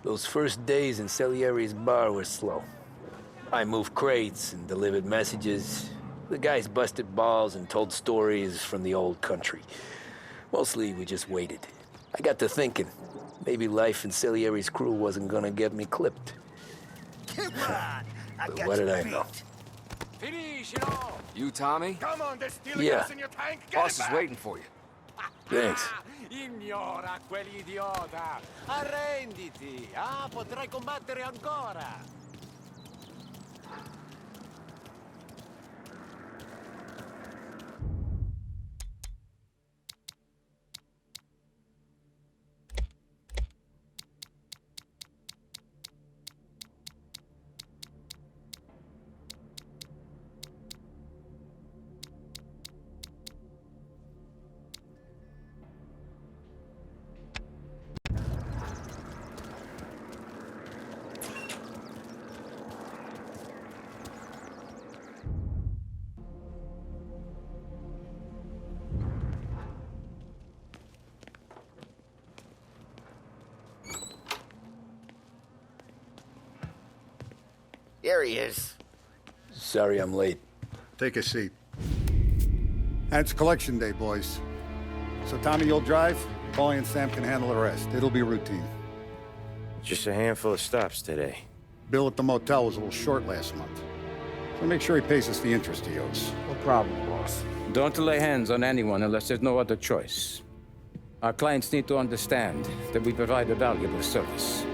Those first days in Salieri's bar were slow. I moved crates and delivered messages. The guys busted balls and told stories from the old country. Mostly, we just waited. I got to thinking, maybe life in Salieri's crew wasn't gonna get me clipped. Come on! But what did I know? You, Tommy? Come on, there's stealing Yeah. gas in your tank! Get Boss it is back. waiting for you. Thanks. Ignora quell'idiota! Arrenditi! Ah, potrai combattere ancora! There he is. Sorry I'm late. Take a seat. And it's collection day, boys. So Tommy, you'll drive. Paulie and Sam can handle the rest. It'll be routine. Just a handful of stops today. Bill at the motel was a little short last month. So make sure he pays us the interest he owes. No problem, boss. Don't lay hands on anyone unless there's no other choice. Our clients need to understand that we provide a valuable service.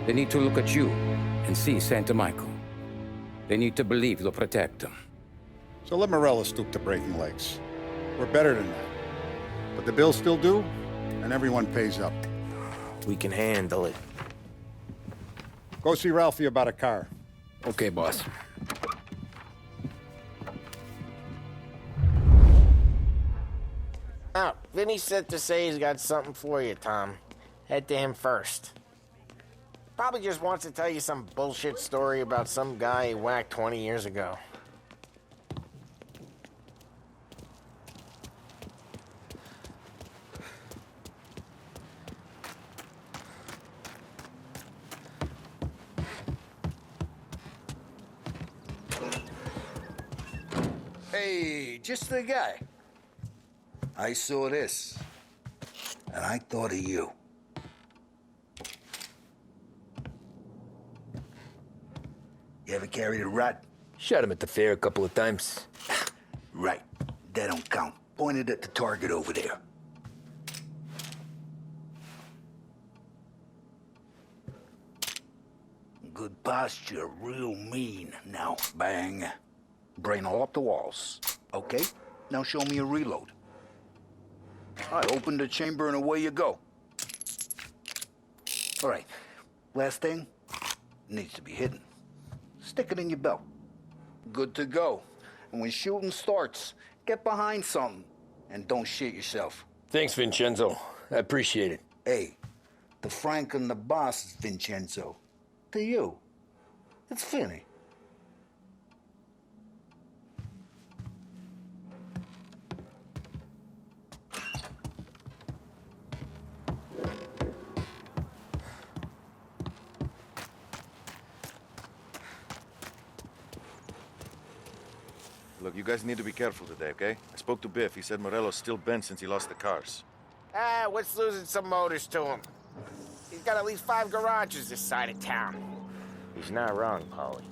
They need to look at you and see Santa Michael. They need to believe you'll protect them. So let Morella stoop to breaking legs. We're better than that. But the bill's still due, and everyone pays up. We can handle it. Go see Ralphie about a car. Okay, boss. Oh, Vinny said to say he's got something for you, Tom. Head to him first. Probably just wants to tell you some bullshit story about some guy he whacked 20 years ago. Hey, just the guy. I saw this, and I thought of you. You ever carried a rat? Shot him at the fair a couple of times. Right. That don't count. Pointed at the target over there. Good posture, real mean. Now, bang. Brain all up the walls. Okay? Now show me a reload. All right, open the chamber and away you go. All right. Last thing. Needs to be hidden. Stick it in your belt. Good to go. And when shooting starts, get behind something and don't shit yourself. Thanks, Vincenzo. I appreciate it. Hey, the Frank and the boss is Vincenzo. To you, it's Finny. Look, you guys need to be careful today, okay? I spoke to Biff. He said Morello's still bent since he lost the cars. Ah, what's losing some motors to him? He's got at least 5 garages this side of town. He's not wrong, Paulie.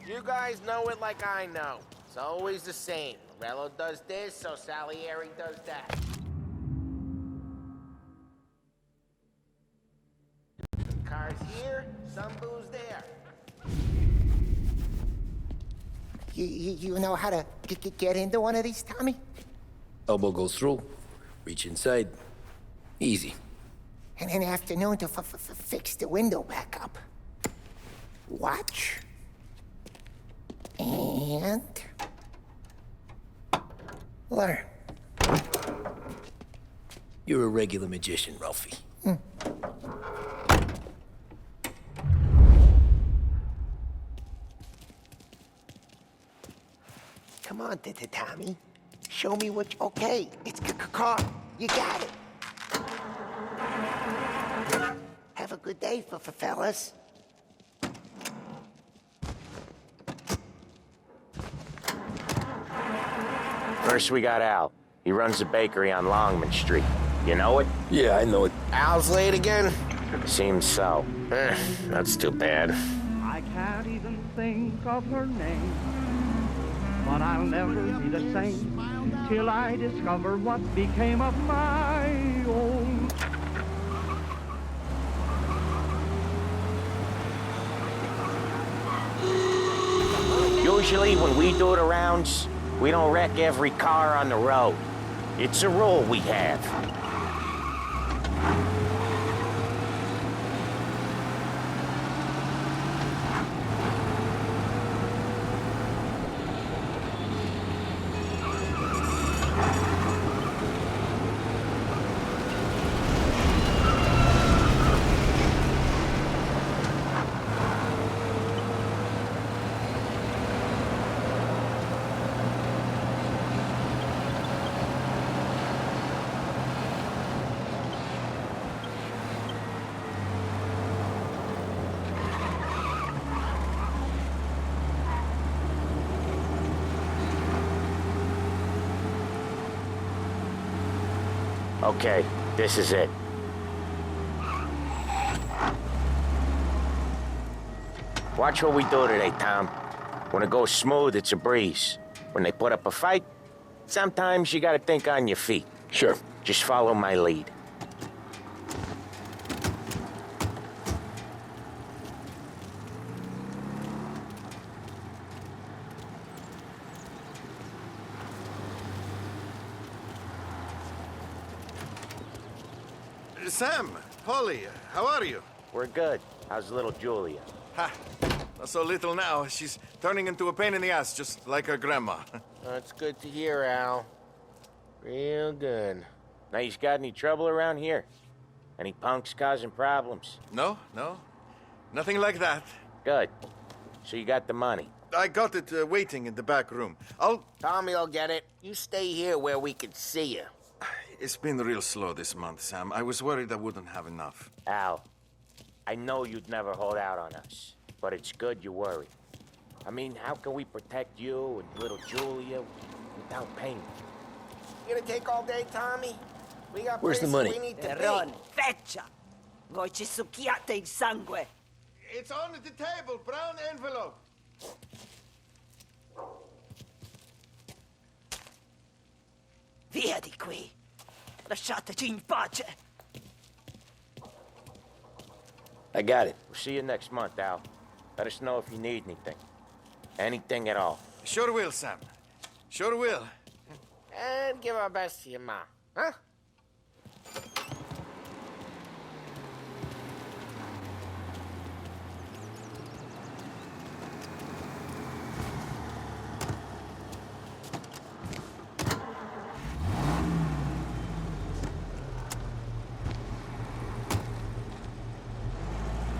You guys know it like I know. It's always the same. Morello does this, so Salieri does that. Some cars here, some booze there. You know how to get into one of these, Tommy? Elbow goes through. Reach inside. Easy. And an afternoon to fix the window back up. Watch. And... learn. You're a regular magician, Ralphie. Come on, Tommy. Show me what you... Okay, it's car. You got it. Have a Good day, fellas. First, we got Al. He runs the bakery on Longman Street. You know it? Yeah, I know it. Al's late again? Seems so. That's too bad. I can't even think of her name, but I'll never be the same till I discover what became of my own. Usually when we do the rounds, we don't wreck every car on the road. It's a rule we have. Okay, this is it. Watch what we do today, Tom. When it goes smooth, it's a breeze. When they put up a fight, sometimes you gotta think on your feet. Sure. Just follow my lead. Sam, Polly, how are you? We're good. How's little Julia? Ha! Not so little now. She's turning into a pain in the ass, just like her grandma. That's good to hear, Al. Real good. Now, you got any trouble around here? Any punks causing problems? No, no. Nothing like that. Good. So you got the money? I got it waiting in the back room. Tommy'll get it. You stay here where we can see you. It's been real slow this month, Sam. I was worried I wouldn't have enough. Al, I know you'd never hold out on us, but it's good you worry. I mean, how can we protect you and little Julia without pain? You gonna take all day, Tommy? We got Where's the places money? we need to Ron, be. feccia! Voi ci succhiate il sangue! It's on the table, brown envelope. Via di qui! Lasciateci in pace! I got it. We'll see you next month, Al. Let us know if you need anything. Anything at all. Sure will, Sam. Sure will. And give our best to your ma, huh?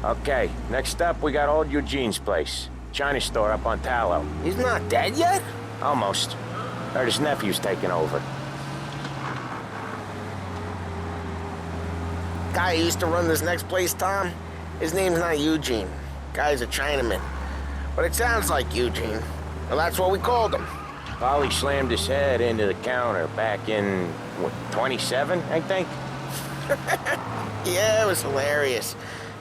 Okay, next up, we got old Eugene's place. China store up on Tallow. He's not dead yet? Almost. Heard his nephew's taking over. Guy who used to run this next place, Tom, his name's not Eugene. Guy's a Chinaman. But it sounds like Eugene. Well, that's what we called him. Polly slammed his head into the counter back in, what, 27, I think? Yeah, it was hilarious.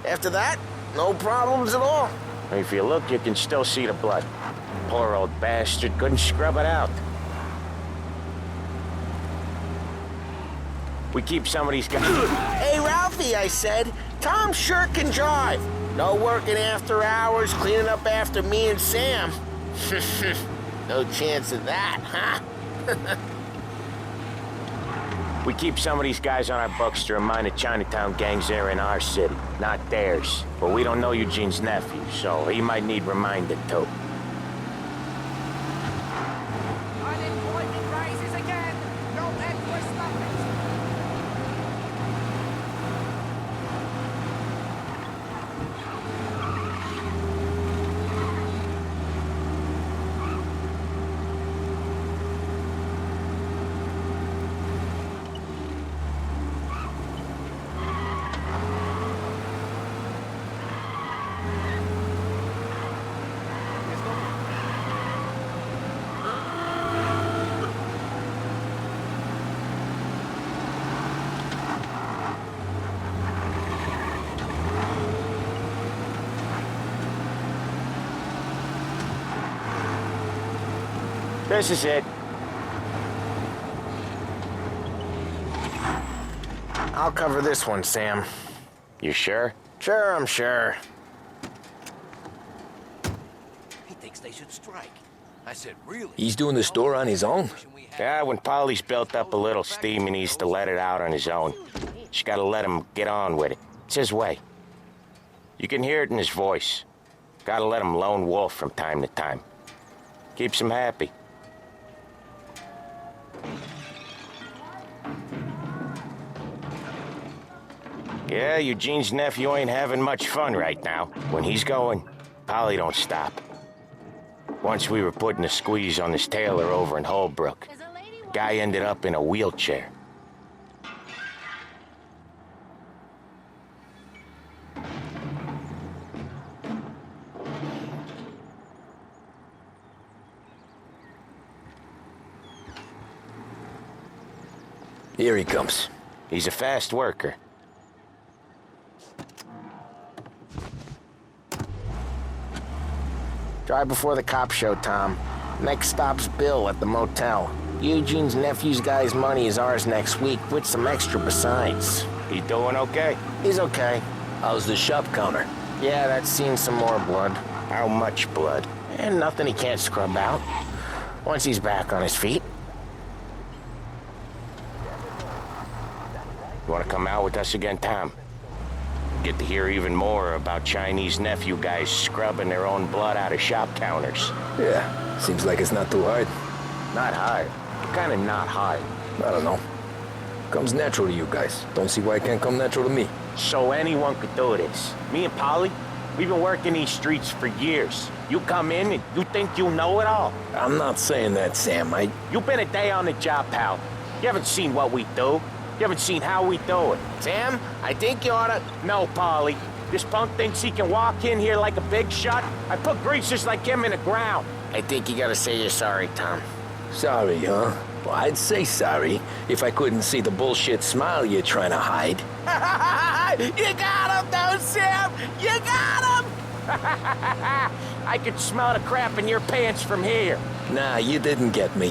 After that, no problems at all. If you look, you can still see the blood. Poor old bastard couldn't scrub it out. We keep some of these guys... Hey, Ralphie, I said. Tom sure can drive. No working after hours, cleaning up after me and Sam. No chance of that, huh? We keep some of these guys on our books to remind the Chinatown gangs they're in our city, not theirs. But we don't know Eugene's nephew, so he might need reminded too. Unemployment rises again! No end for stopping! This is it. I'll cover this one, Sam. You sure? Sure, I'm sure. He thinks they should strike. I said, really? He's doing the store on his own? Yeah, when Polly's built up a little steam, he needs to let it out on his own. Just gotta let him get on with it. It's his way. You can hear it in his voice. Gotta let him lone wolf from time to time. Keeps him happy. Yeah, Eugene's nephew ain't having much fun right now. When he's going, Polly don't stop. Once we were putting a squeeze on this tailor over in Holbrook. Guy ended up in a wheelchair. Here he comes. He's a fast worker. Drive before the cops show, Tom. Next stop's Bill at the motel. Eugene's nephew's guy's money is ours next week, with some extra besides. He doing okay? He's okay. How's the shop counter? Yeah, that's seen some more blood. How much blood? And nothing he can't scrub out. Once he's back on his feet. You want to come out with us again, Tom? Get to hear even more about Chinese nephew guys scrubbing their own blood out of shop counters. Yeah, seems like it's not too hard. Not hard. Kind of not hard. I don't know. Comes natural to you guys. Don't see why it can't come natural to me. So anyone could do this. Me and Polly, we've been working these streets for years. You come in and you think you know it all. I'm not saying that, Sam. You've been a day on the job, pal. You haven't seen what we do. You haven't seen how we do it. Sam, I think you oughta... No, Polly. This punk thinks he can walk in here like a big shot. I put greasers like him in the ground. I think you gotta say you're sorry, Tom. Sorry, huh? Well, I'd say sorry if I couldn't see the bullshit smile you're trying to hide. You got him, though, Sam! You got him! I could smell the crap in your pants from here. Nah, you didn't get me.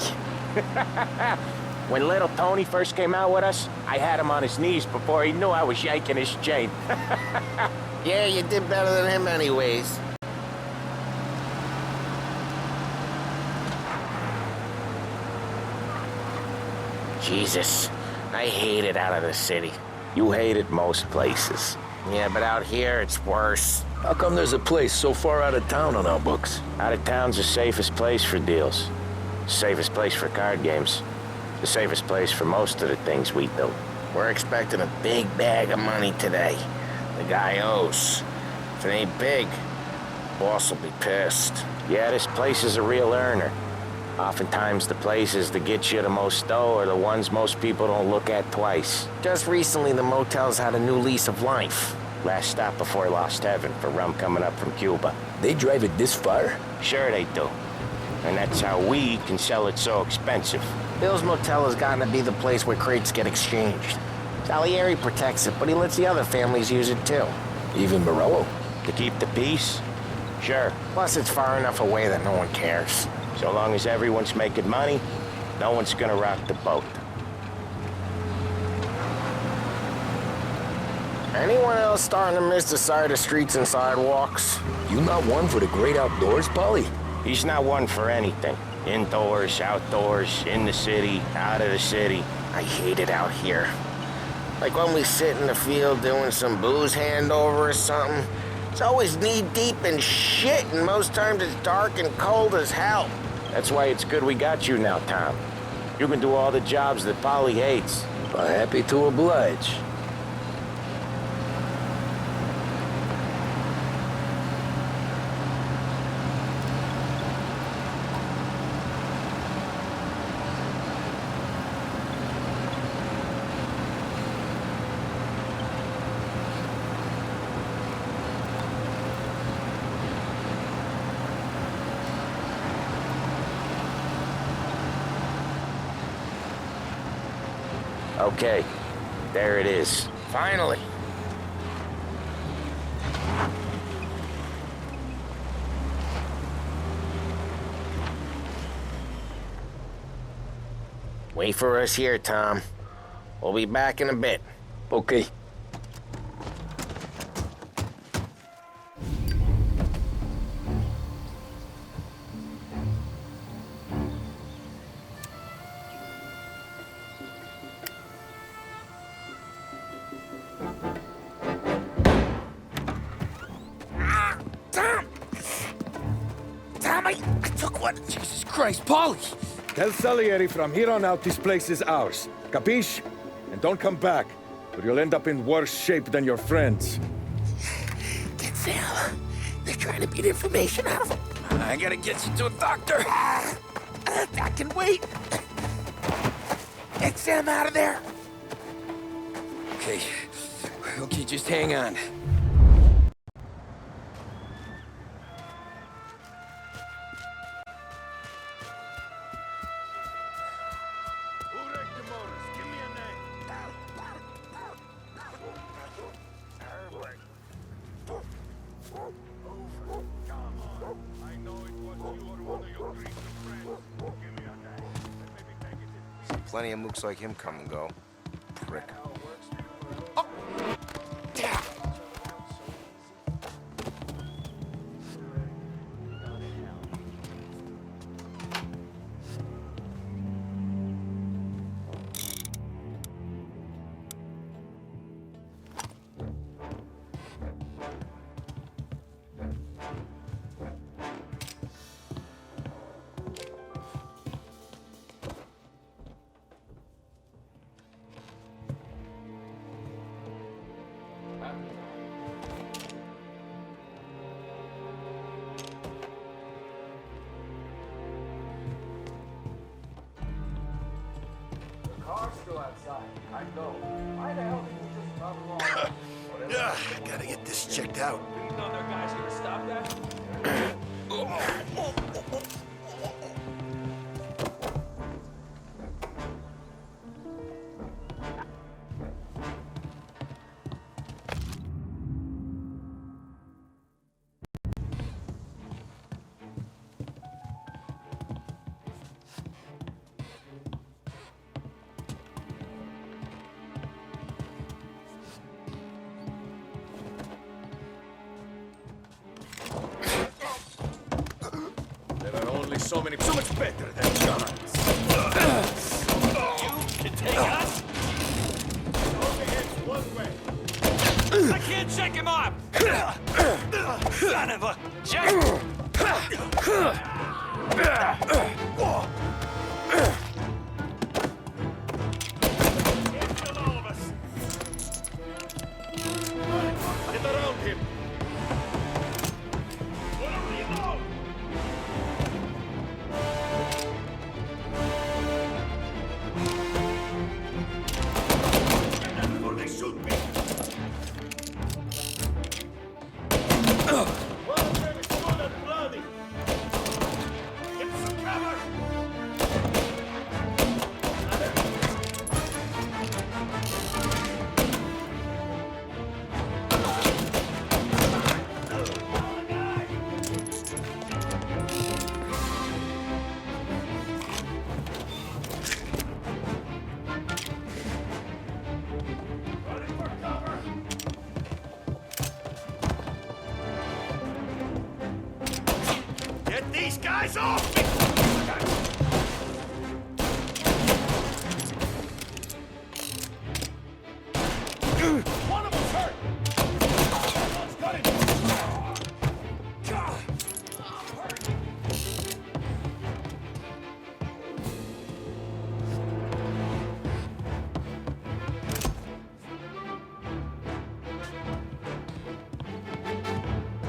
When little Tony first came out with us, I had him on his knees before he knew I was yanking his chain. Yeah, you did better than him anyways. Jesus, I hate it out of the city. You hate it most places. Yeah, but out here, it's worse. How come there's a place so far out of town on our books? Out of town's the safest place for deals. Safest place for card games. The safest place for most of the things we do. We're expecting a big bag of money today. The guy owes. If it ain't big, boss will be pissed. Yeah, this place is a real earner. Oftentimes the places that get you the most dough are the ones most people don't look at twice. Just recently, the motel's had a new lease of life. Last stop before Lost Heaven for rum coming up from Cuba. They drive it this far? Sure they do. And that's how we can sell it so expensive. Bill's Motel has gotten to be the place where crates get exchanged. Salieri protects it, but he lets the other families use it too. Even Morello? To keep the peace? Sure. Plus it's far enough away that no one cares. So long as everyone's making money, no one's gonna rock the boat. Anyone else starting to miss the side of streets and sidewalks? You not one for the great outdoors, Polly? He's not one for anything. Indoors, outdoors, in the city, out of the city. I hate it out here. Like when we sit in the field doing some booze handover or something. It's always knee-deep in shit, and most times it's dark and cold as hell. That's why it's good we got you now, Tom. You can do all the jobs that Polly hates. Well, happy to oblige. Okay, there it is. Finally. Wait for us here, Tom. We'll be back in a bit. Okay. Tom, I took one. Jesus Christ, Polly! Tell Salieri from here on out this place is ours. Capiche? And don't come back, or you'll end up in worse shape than your friends. Get Sam. They're trying to beat information out of him. I gotta get you to a doctor. I can wait. Get Sam out of there. Okay. Okay, just hang on. Plenty of mooks like him come and go. Prick. Gotta get this checked out. So much better than guns. You can take us? One way. I can't check him off! Son of a... Check! Kill all of us. Get around him. These guys off! One of them's hurt! One's got him!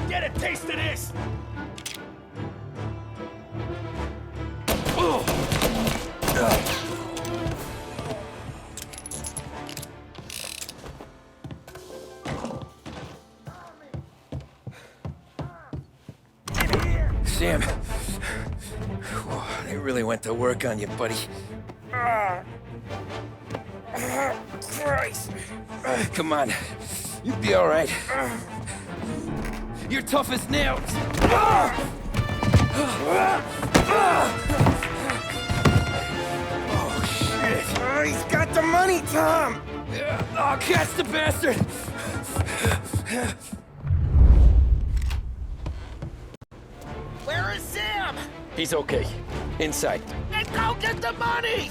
Get a taste of this! Sam. They really went to work on you, buddy. Christ. Come on. You'll be all right. You're tough as nails. Oh, shit. Tom! Oh, catch the bastard! Where is Sam? He's okay. Inside. And go get the money!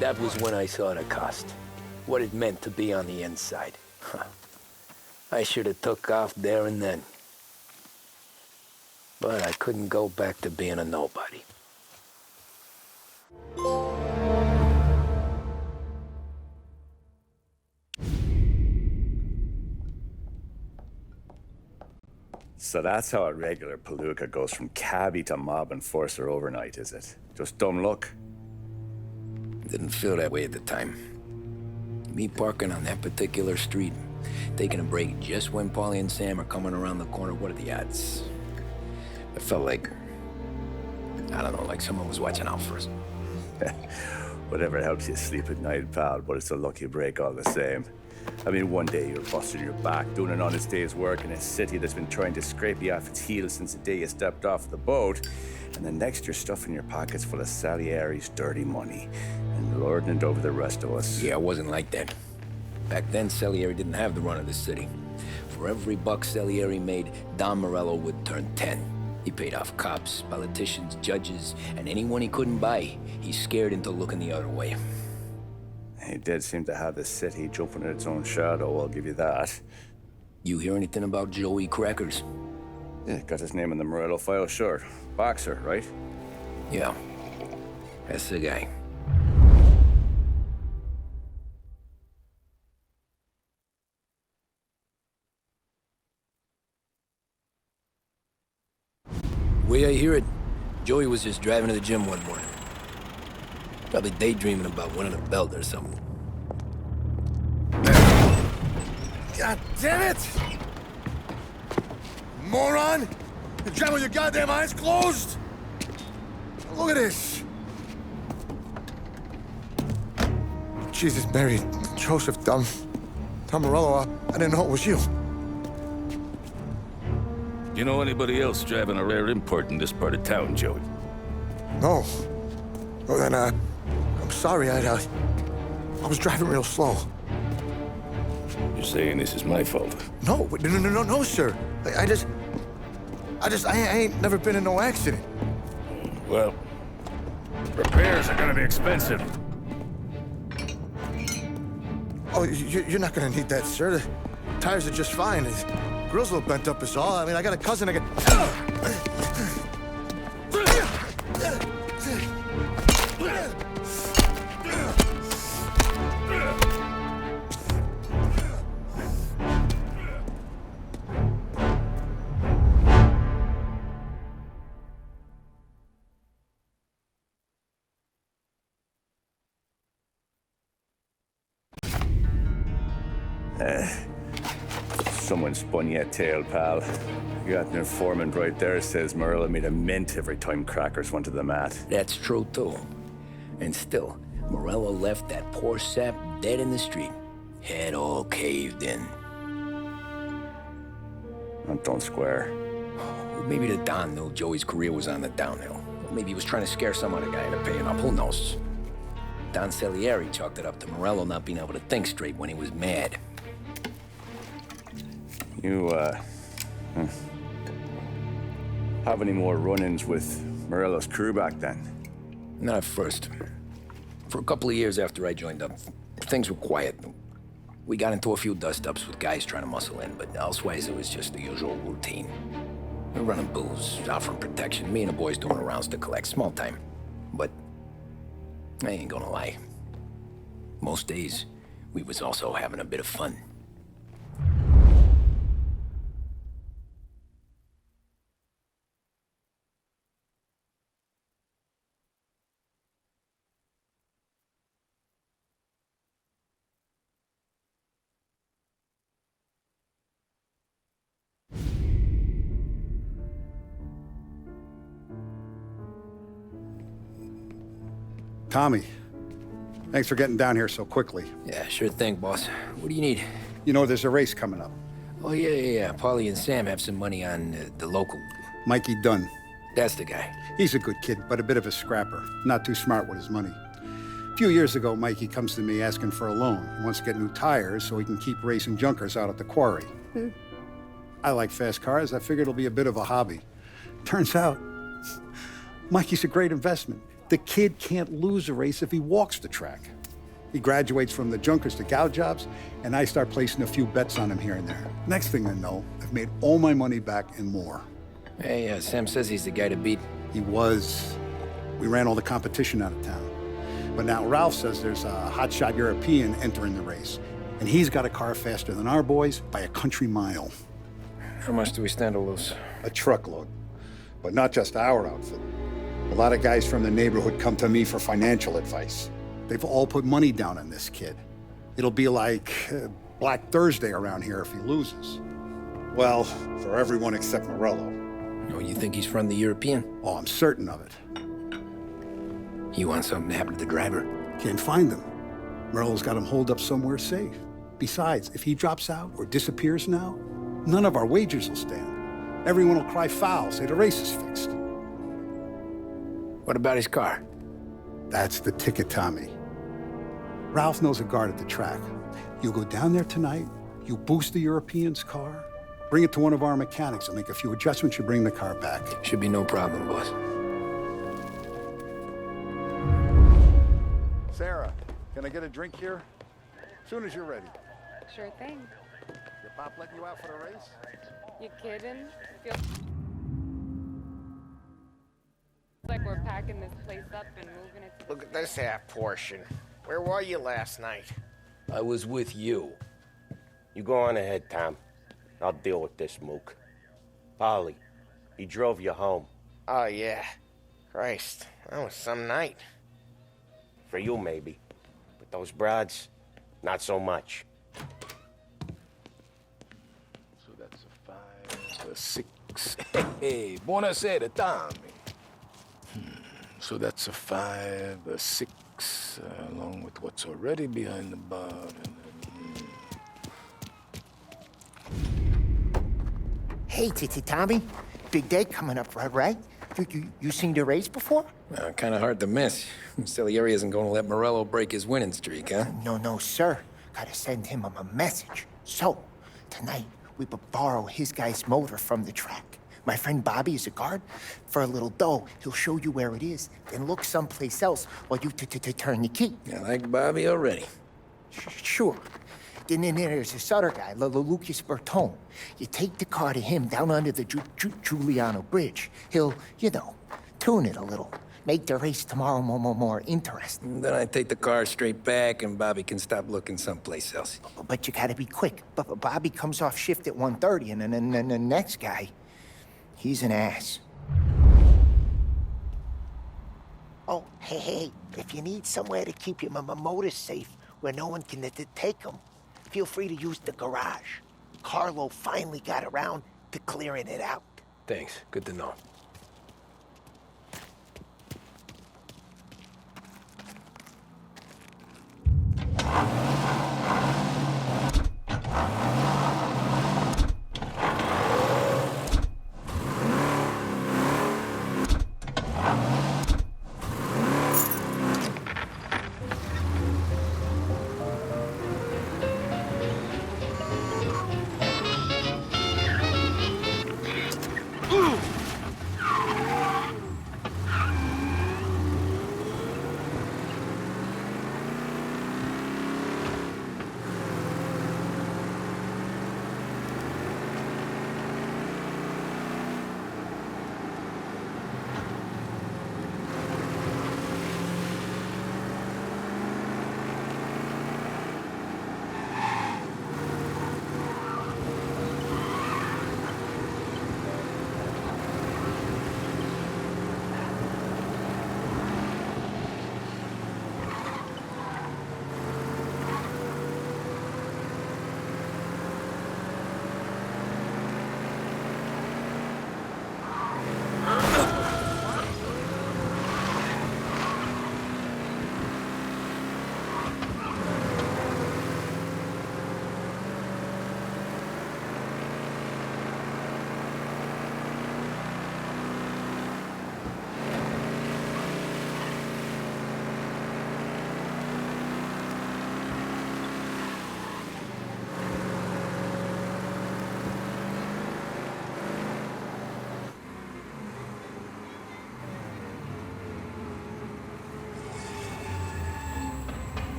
That was when I saw the cost. What it meant to be on the inside. Huh. I should have took off there and then. But I couldn't go back to being a nobody. So that's how a regular palooka goes from cabbie to mob enforcer overnight, is it? Just dumb luck? Didn't feel that way at the time. Me parking on that particular street, taking a break just when Paulie and Sam are coming around the corner, what are the odds? I felt like, I don't know, like someone was watching out for us. Whatever helps you sleep at night, pal, but it's a lucky break all the same. I mean, one day you're busting your back, doing an honest day's work in a city that's been trying to scrape you off its heels since the day you stepped off the boat, and then next you're stuffing your pockets full of Salieri's dirty money and lording it over the rest of us. Yeah, it wasn't like that. Back then, Salieri didn't have the run of the city. For every buck Salieri made, Don Morello would turn 10. He paid off cops, politicians, judges, and anyone he couldn't buy, he scared into looking the other way. He did seem to have the city jumping in its own shadow, I'll give you that. You hear anything about Joey Crackers? Yeah, got his name in the Morello file, sure. Boxer, right? Yeah, that's the guy. Way I hear it, Joey was just driving to the gym one morning. Probably daydreaming about winning a belt or something. God damn it! Moron! You're driving with your goddamn eyes closed? Look at this! Jesus, Mary, Joseph, Tom Morello, I didn't know it was you. You know anybody else driving a rare import in this part of town, Joey? No. Well, then, I'm sorry, I was driving real slow. You're saying this is my fault? No, sir. I ain't never been in no accident. Well, repairs are gonna be expensive. Oh, you're not gonna need that, sir. The tires are just fine. His grill's a little bent up is all. I mean, I got a cousin I Someone spun you a tale, pal. You got an informant right there says Morello made a mint every time crackers went to the mat. That's true, too. And still, Morello left that poor sap dead in the street. Head all caved in. That don't square. Well, maybe the Don knew Joey's career was on the downhill. Maybe he was trying to scare some other guy into paying up. Who knows? Don Salieri chalked it up to Morello not being able to think straight when he was mad. You, have any more run-ins with Morello's crew back then? Not at first. For a couple of years after I joined up, things were quiet. We got into a few dust-ups with guys trying to muscle in, but elsewise it was just the usual routine. We were running booze, offering protection, me and the boys doing rounds to collect, small time. But I ain't gonna lie. Most days, we was also having a bit of fun. Tommy, thanks for getting down here so quickly. Yeah, sure thing, boss. What do you need? You know, there's a race coming up. Oh, yeah. Paulie and Sam have some money on the local. Mikey Dunn. That's the guy. He's a good kid, but a bit of a scrapper. Not too smart with his money. A few years ago, Mikey comes to me asking for a loan. He wants to get new tires so he can keep racing junkers out at the quarry. I like fast cars. I figured it'll be a bit of a hobby. Turns out, Mikey's a great investment. The kid can't lose a race if he walks the track. He graduates from the junkers to gal jobs, and I start placing a few bets on him here and there. Next thing I know, I've made all my money back and more. Hey, Sam says he's the guy to beat. He was. We ran all the competition out of town. But now Ralph says there's a hotshot European entering the race, and he's got a car faster than our boys by a country mile. How much do we stand to lose? A truckload. But not just our outfit. A lot of guys from the neighborhood come to me for financial advice. They've all put money down on this kid. It'll be like Black Thursday around here if he loses. Well, for everyone except Morello. Oh, you think he's from the European? Oh, I'm certain of it. You want something to happen to the driver? Can't find him. Morello's got him holed up somewhere safe. Besides, if he drops out or disappears now, none of our wagers will stand. Everyone will cry foul, say the race is fixed. What about his car? That's the ticket, Tommy. Ralph knows a guard at the track. You go down there tonight, you boost the European's car, bring it to one of our mechanics, and make a few adjustments, you bring the car back. Should be no problem, boss. Sarah, can I get a drink here? As soon as you're ready. Sure thing. Your pop letting you out for the race? You kidding? Feels like we're packing this place up and moving it to... Look at this half portion. Where were you last night? I was with you. You go on ahead, Tom. I'll deal with this mook. Polly, he drove you home. Oh, yeah. Christ, that was some night. For you, maybe. But those broads, not so much. So that's a 5, a 6. Hey, buonasera, Tommy. So that's a 5, a 6, along with what's already behind the bar. Hey, Tommy. Big day coming up, right? You seen the race before? Kind of hard to miss. Salieri isn't going to let Morello break his winning streak, huh? No, sir. Gotta send him a message. So, tonight, we borrow his guy's motor from the track. My friend Bobby is a guard. For a little dough, he'll show you where it is, then look someplace else while you turn the key. I like Bobby already. Sure. Then there's this other guy, Lucas Bertone. You take the car to him down under the Giuliano Bridge. He'll, tune it a little. Make the race tomorrow more interesting. Then I take the car straight back and Bobby can stop looking someplace else. But you gotta be quick. But Bobby comes off shift at 1:30, and then the next guy, he's an ass. Oh, hey, if you need somewhere to keep your motor safe where no one can take them, feel free to use the garage. Carlo finally got around to clearing it out. Thanks. Good to know.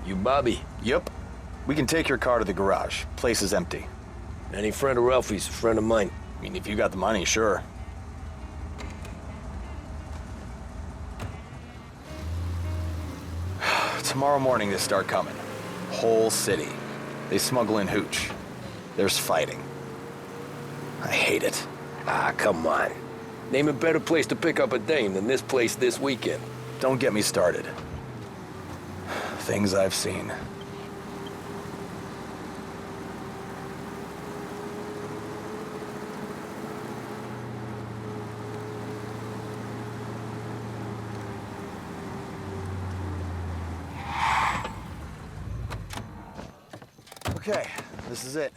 You Bobby? Yep. We can take your car to the garage. Place is empty. Any friend of Ralphie's, a friend of mine. I mean, if you got the money, sure. Tomorrow morning they start coming. Whole city. They smuggle in hooch. There's fighting. I hate it. Ah, come on. Name a better place to pick up a dame than this place this weekend. Don't get me started. Things I've seen. Okay, this is it.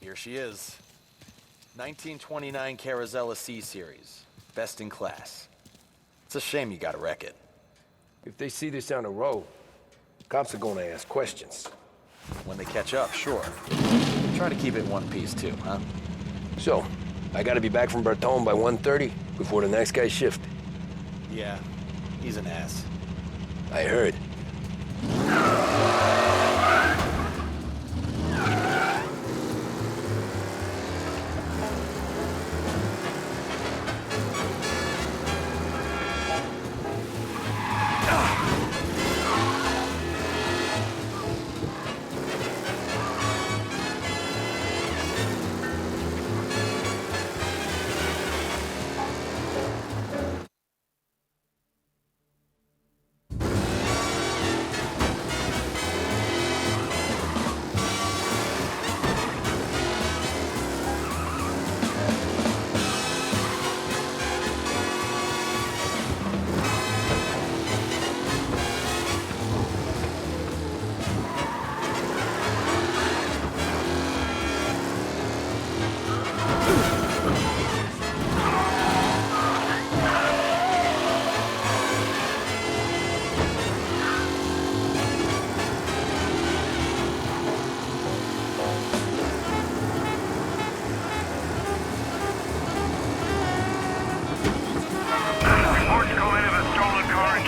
Here she is. 1929 Carazella C-Series. Best in class. It's a shame you gotta wreck it. If they see this on the road, cops are gonna ask questions. When they catch up, sure. Try to keep it in one piece too, huh? So, I gotta be back from Bertone by 1:30 before the next guy's shift. Yeah, he's an ass. I heard.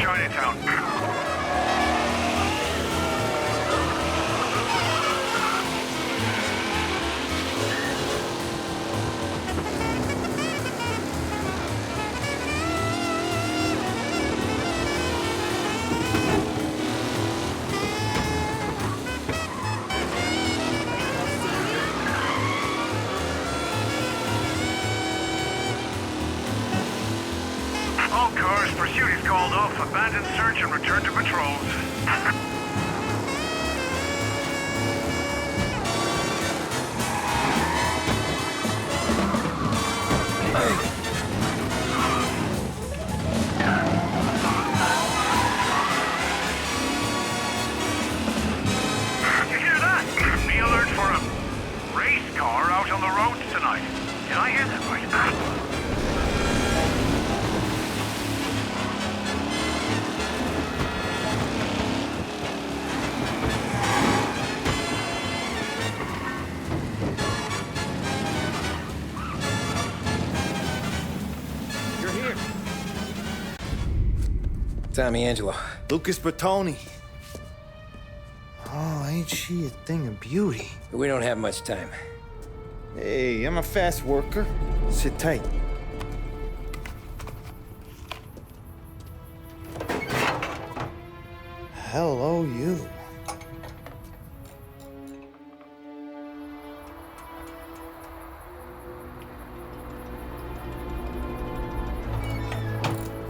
Chinatown. All cars, pursuit is called off. Abandon search and return to patrols. You hear that? Be alert for a race car out on the roads tonight. Did I hear that right? Tommy Angelo. Lucas Bertoni. Oh, ain't she a thing of beauty? We don't have much time. Hey, I'm a fast worker. Sit tight. Hello, you.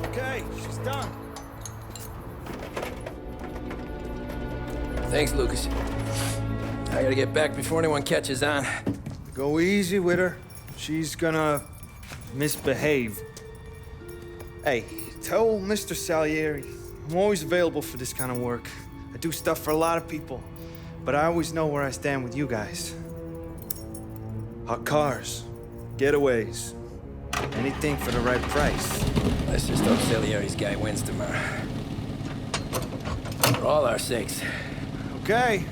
Okay, she's done. Thanks, Lucas. I gotta get back before anyone catches on. Go easy with her. She's gonna misbehave. Hey, tell Mr. Salieri I'm always available for this kind of work. I do stuff for a lot of people, but I always know where I stand with you guys. Hot cars, getaways, anything for the right price. Let's just hope Salieri's guy wins tomorrow. For all our sakes. Okay.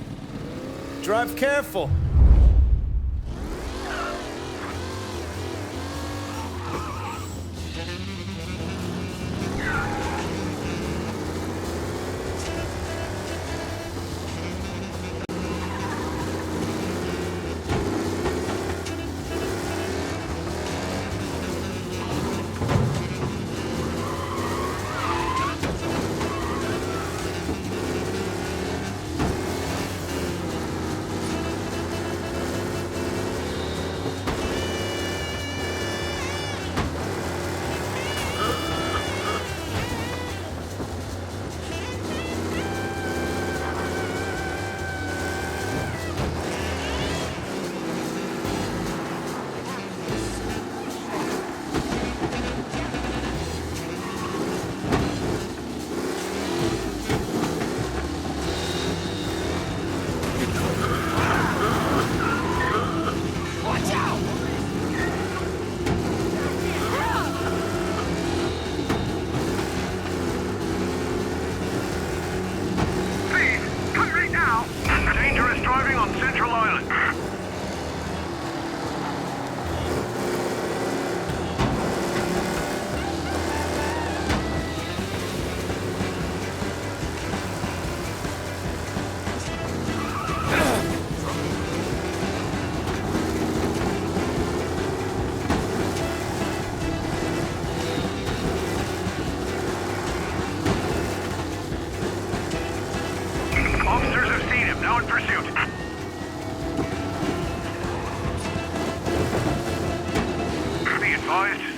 Drive careful.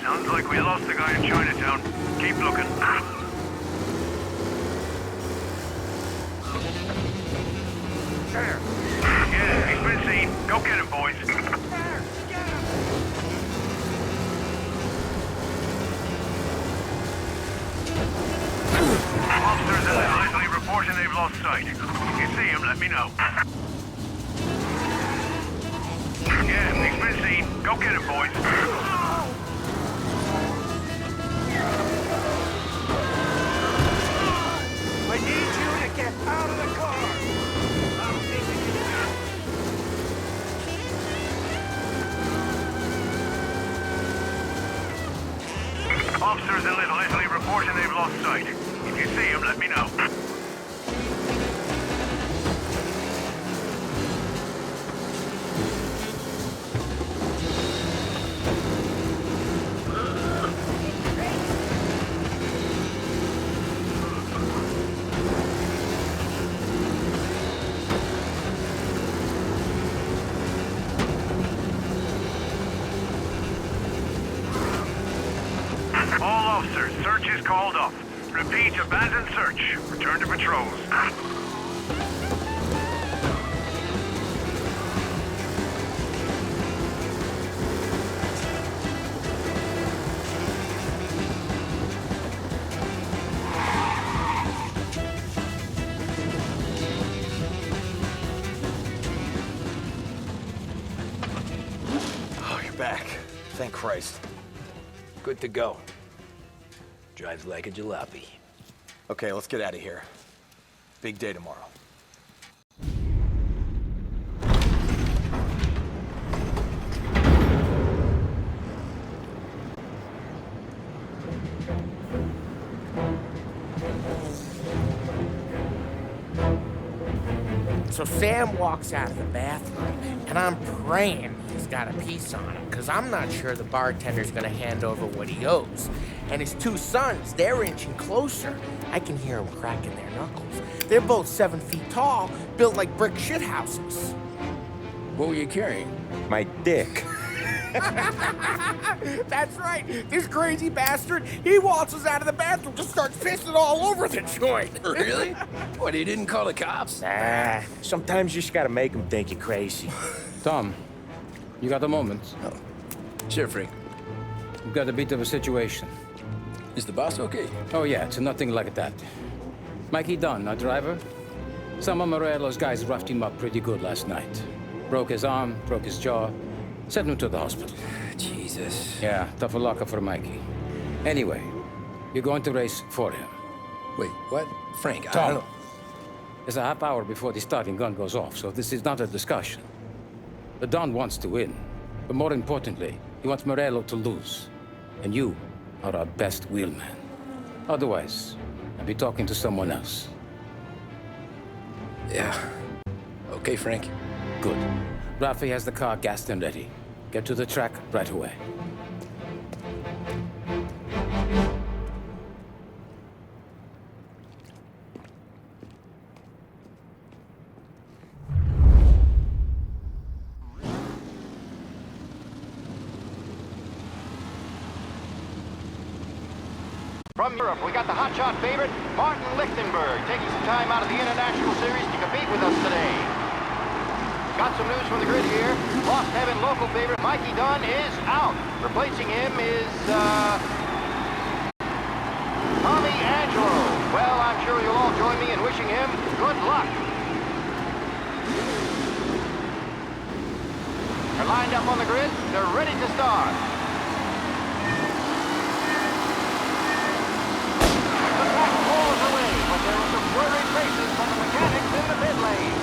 Sounds like we lost the guy in Chinatown. Keep looking. Yeah, he's been seen. Go get him, boys. Officers in the Leslie reporting they've lost sight. If you see him, let me know. Yeah, he's been seen. Go get him, boys. I need you to get out of the car! I don't think we can Officers in Little Italy reporting they've lost sight. If If you see him, let me know. All officers, search is called off. Repeat, abandon search. Return to patrols. Oh, you're back. Thank Christ. Good to go. Drives like a jalopy. Okay, let's get out of here. Big day tomorrow. So Sam walks out of the bathroom, and I'm praying he's got a piece on him, because I'm not sure the bartender's gonna hand over what he owes. And his two sons, they're inching closer. I can hear them cracking their knuckles. They're both 7 feet tall, built like brick shithouses. What were you carrying? My dick. That's right. This crazy bastard, he waltzes out of the bathroom, just starts pissing all over the joint. Really? What, he didn't call the cops? Nah, sometimes you just gotta make them think you're crazy. Tom, you got a moment? Oh. Sure, Frank. We've got a bit of a situation. Is the boss okay? Oh, yeah, it's nothing like that. Mikey Dunn, our driver. Some of Morello's guys roughed him up pretty good last night. Broke his arm, broke his jaw. Sent him to the hospital. Jesus. Yeah, tough luck for Mikey. Anyway, you're going to race for him. Wait, what? Frank, I Tom, don't know. it's a half hour before the starting gun goes off, so this is not a discussion. The Don wants to win, but more importantly, he wants Morello to lose. And you are our best wheelman. Otherwise, I'll be talking to someone else. Yeah. Okay, Frank. Good. Rafi has the car gassed and ready. Get to the track right away. From Europe, we got the hotshot favorite, Martin Lichtenberg, taking some time out of the International Series to compete with us today. Got some news from the grid here. Lost Heaven local favorite Mikey Dunn is out. Replacing him is, Tommy Angelo. Well, I'm sure you'll all join me in wishing him good luck. They're lined up on the grid. They're ready to start. The track rolls away, but there were some worried faces from the mechanics in the pit lane.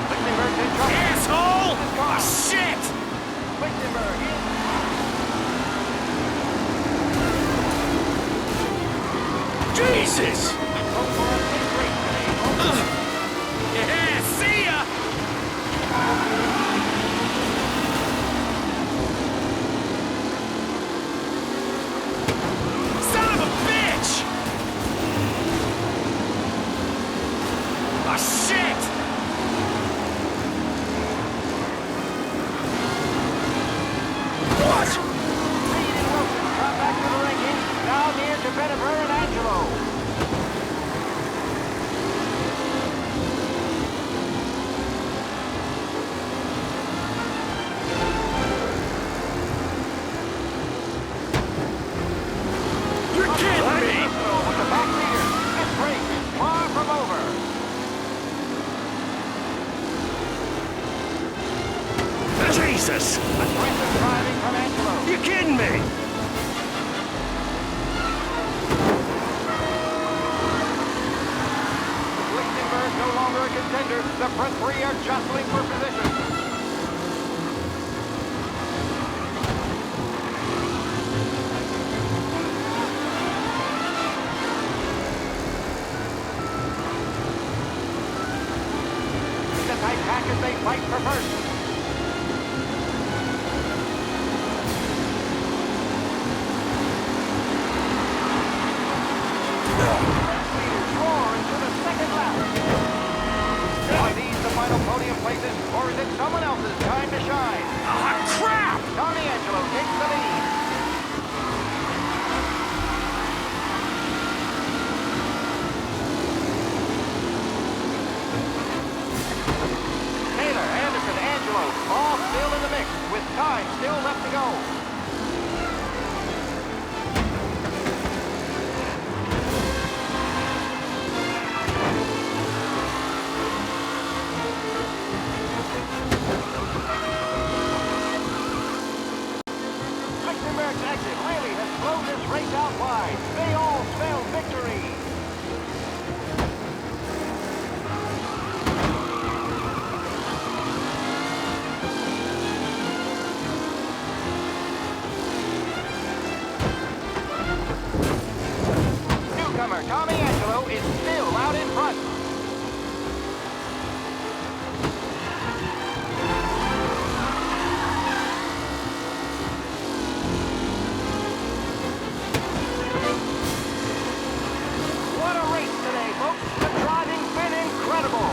Lichtenberg's in trouble. Asshole! Oh, shit! Lichtenberg is... Jesus! Yeah, see ya! Son of a bitch! Oh, shit! What? Reed and Wilson drop back to the ranking. Now near to Bennifer and Angelo. You're kidding me! With the back leader. This race is far from over. Jesus! Aggressive driving from Angelo. You kidding me? Lichtenberg no longer a contender. The front three are jostling for position. fight for first. Leaders roar into the second lap. Are these the final podium places, or is it someone else's time to shine? Ah, crap! Tommy Angelo takes the lead. All still in the mix, with time still left to go. Luxembourg's exit really has blown this race out wide. They all spell victory. Tommy Angelo is still out in front. What a race today, folks. The driving's been incredible.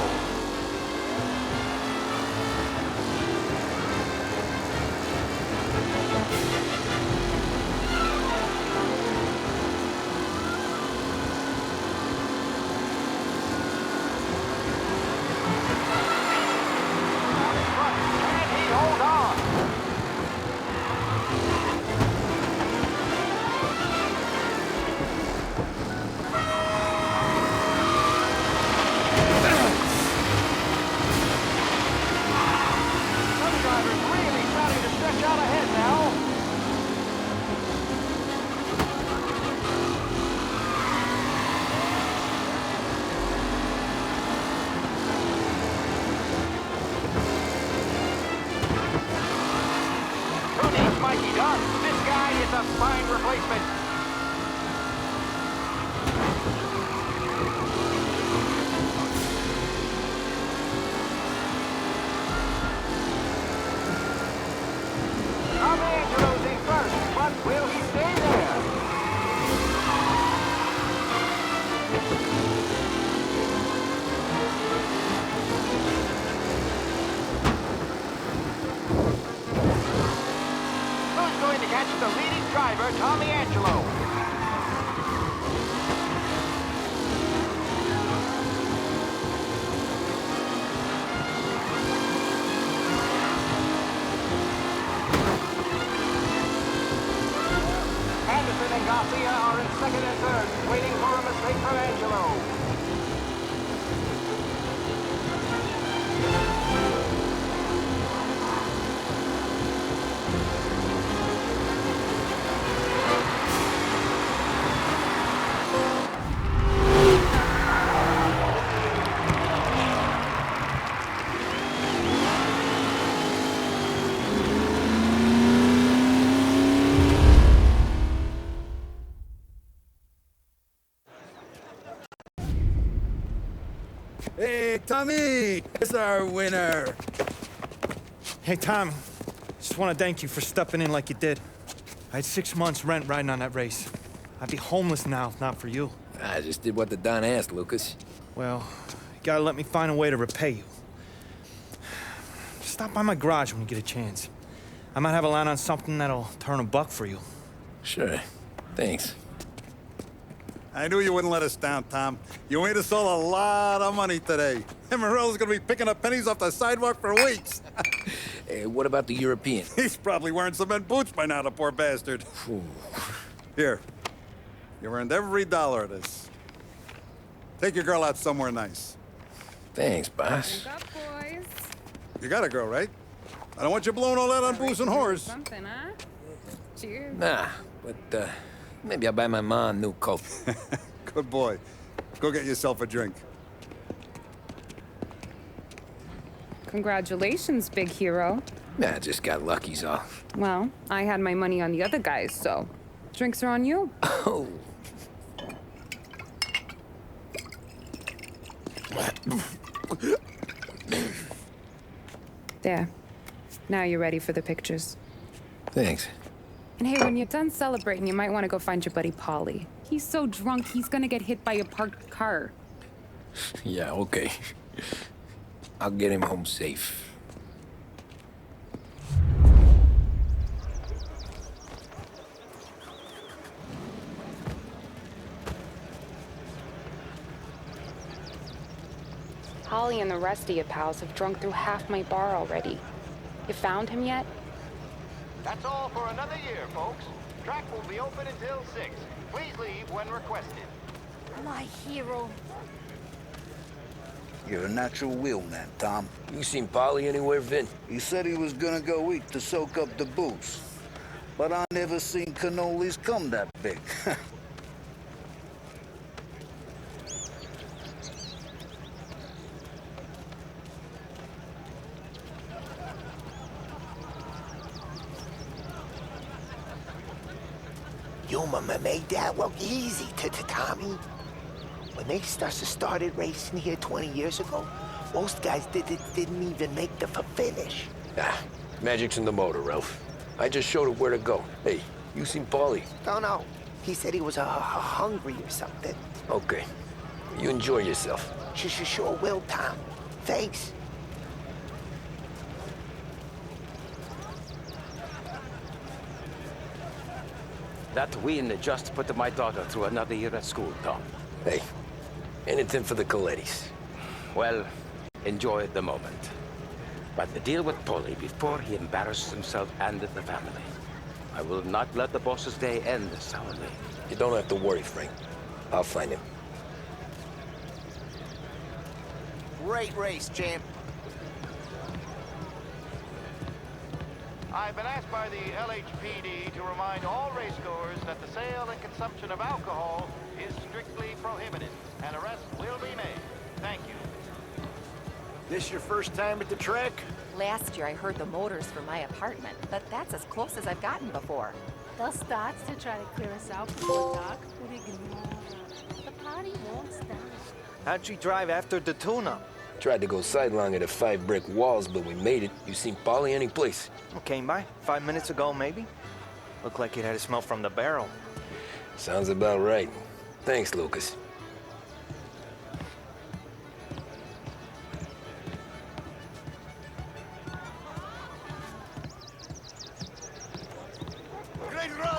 This guy is a fine replacement. Tommy Angelo's in first, but will he stay there? Going to catch the leading driver, Tommy Angelo. Anderson and Garcia are in second and third, waiting for a mistake from Angelo. Hey, Tommy! It's our winner! Hey, Tommy. Just want to thank you for stepping in like you did. I had 6 months rent riding on that race. I'd be homeless now if not for you. I just did what the Don asked, Lucas. Well, you gotta let me find a way to repay you. Stop by my garage when you get a chance. I might have a line on something that'll turn $1 for you. Sure. Thanks. I knew you wouldn't let us down, Tom. You made us all a lot of money today. And Morello's gonna be picking up pennies off the sidewalk for weeks. Hey, what about the European? He's probably wearing cement boots by now, the poor bastard. Here. You earned every dollar of this. Take your girl out somewhere nice. Thanch, boss. Wake up, boys. You got a girl, right? I don't want you blowing all that on booze and whores. Something, huh? Cheers. Nah, but maybe I'll buy my mom a new coat. Good boy. Go get yourself a drink. Congratulations, big hero. Nah, just got lucky's all. Well, I had my money on the other guys, so drinks are on you. Oh. There. Now you're ready for the pictures. Thanks. And hey, when you're done celebrating, you might want to go find your buddy Paulie. He's so drunk, he's gonna get hit by a parked car. Yeah, okay. I'll get him home safe. Holly and the rest of your pals have drunk through half my bar already. You found him yet? That's all for another year, folks. Track will be open until 6. Please leave when requested. My hero. You're a natural wheelman, Tom. You seen Polly anywhere, Vin? He said he was gonna go eat to soak up the booze. But I never seen cannolis come that big. Your mama made that look easy to Tommy. When they started racing here 20 years ago, most guys didn't even make the finish. Ah, magic's in the motor, Ralph. I just showed it where to go. Hey, you seen Paulie? No. He said he was hungry or something. Okay. You enjoy yourself. Sure will, Tom. Thanks. That win just put my daughter through another year at school, Tom. Hey, anything for the Colettis. Well, enjoy the moment. But deal with Paulie before he embarrasses himself and the family. I will not let the boss's day end sourly. You don't have to worry, Frank. I'll find him. Great race, champ. I've been asked by the LHPD to remind all racegoers that the sale and consumption of alcohol is strictly prohibited, and arrests will be made. Thank you. This your first time at the track? Last year I heard the motors from my apartment, but that's as close as I've gotten before. They'll start to try to clear us out before dark, but ignore. The party won't stop. How'd you drive after the tune-up? Tried to go sidelong at the 5 brick walls, but we made it. You seen Paulie any place? Came by 5 minutes ago, maybe. Looked like it had a smell from the barrel. Sounds about right. Thanks, Lucas.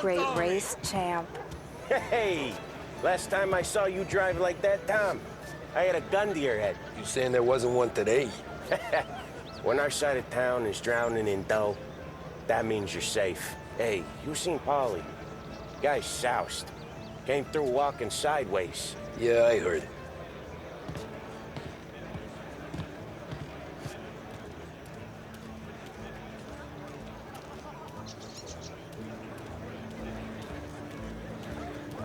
Great race, champ. Hey! Last time I saw you drive like that, Tom, I had a gun to your head. You saying there wasn't one today? When our side of town is drowning in dough, that means you're safe. Hey, you seen Paulie? Guy's soused. Came through walking sideways. Yeah, I heard.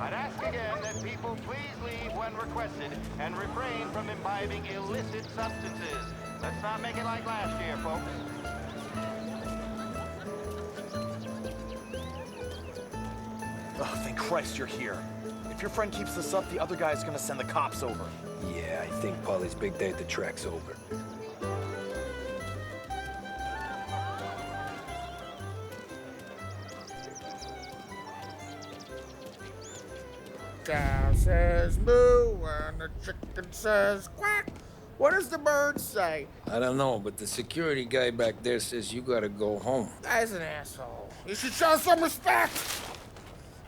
I'd ask again that people please leave when requested and refrain from imbibing illicit substances. Let's not make it like last year, folks. Oh, thank Christ you're here. If your friend keeps this up, the other guy's gonna send the cops over. Yeah, I think Paulie's big day at the track's over. Cow says moo and the chicken says quack. What does the bird say? I don't know, but the security guy back there says you gotta go home. Guy's an asshole. You should show some respect.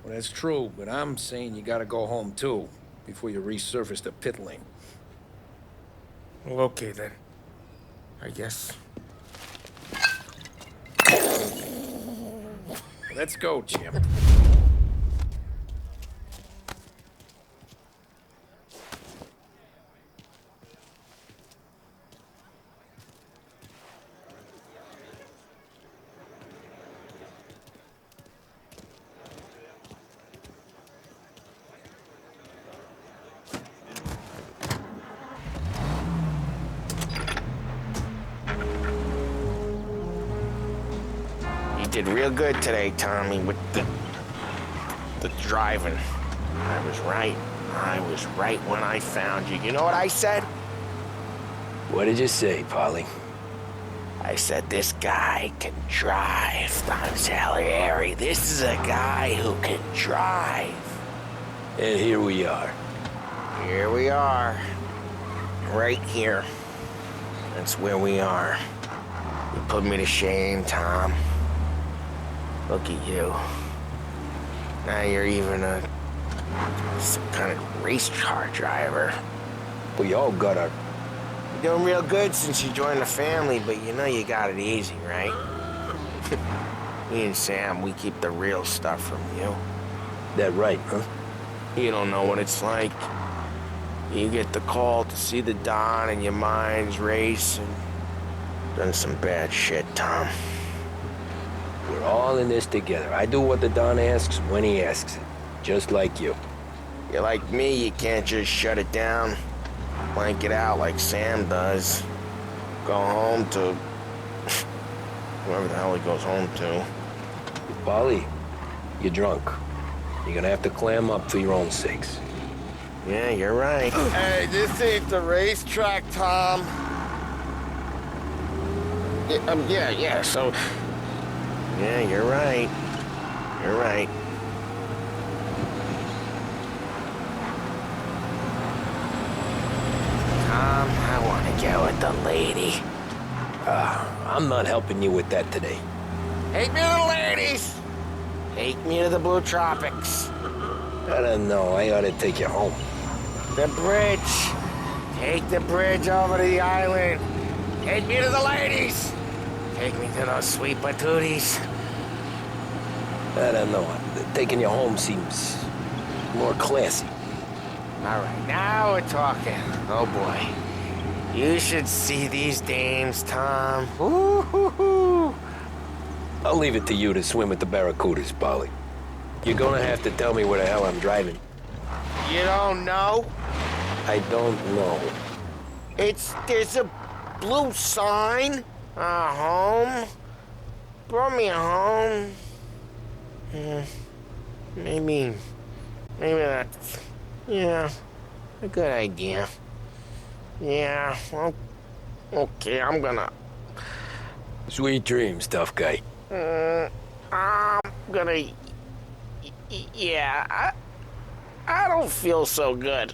Well, that's true, but I'm saying you gotta go home too, before you resurface the pit lane. Well, okay then. I guess. Let's go, champ. Did real good today, Tommy, with the driving. I was right. I was right when I found you. You know what I said? What did you say, Paulie? I I said this guy can drive, Tom Salieri. This is a guy who can drive. And here we are. Here we are. Right here. That's where we are. You put me to shame, Tom. Look at you. Now you're even some kind of race car driver. We all got our... You're doing real good since you joined the family, but you know you got it easy, right? Me and Sam, we keep the real stuff from you. That right, huh? You don't know what it's like. You get the call to see the Don and your mind's race and done some bad shit, Tom. We're all in this together. I do what the Don asks when he asks it. Just like you. You're like me, you can't just shut it down. Blank it out like Sam does. Go home to... whoever the hell he goes home to. Paulie, you're drunk. You're gonna have to clam up for your own sakes. Yeah, you're right. Hey, this ain't the racetrack, Tom. Yeah, so... Yeah, you're right. You're right. Tom, I want to get with the lady. I'm not helping you with that today. Take me to the ladies! Take me to the Blue Tropics. I don't know. I ought to take you home. The bridge. Take the bridge over to the island. Take me to the ladies. Take me to those sweet patooties. I don't know. Taking you home seems more classy. All right, now we're talking. Oh, boy. You should see these dames, Tom. Ooh-hoo-hoo. I'll leave it to you to swim with the barracudas, Polly. You're gonna have to tell me where the hell I'm driving. You don't know? I don't know. There's a blue sign. Home. Brought me home. Maybe that's... Yeah, a good idea. Yeah, well, okay, I'm gonna... Sweet dreams, tough guy. I'm gonna... Yeah, I don't feel so good.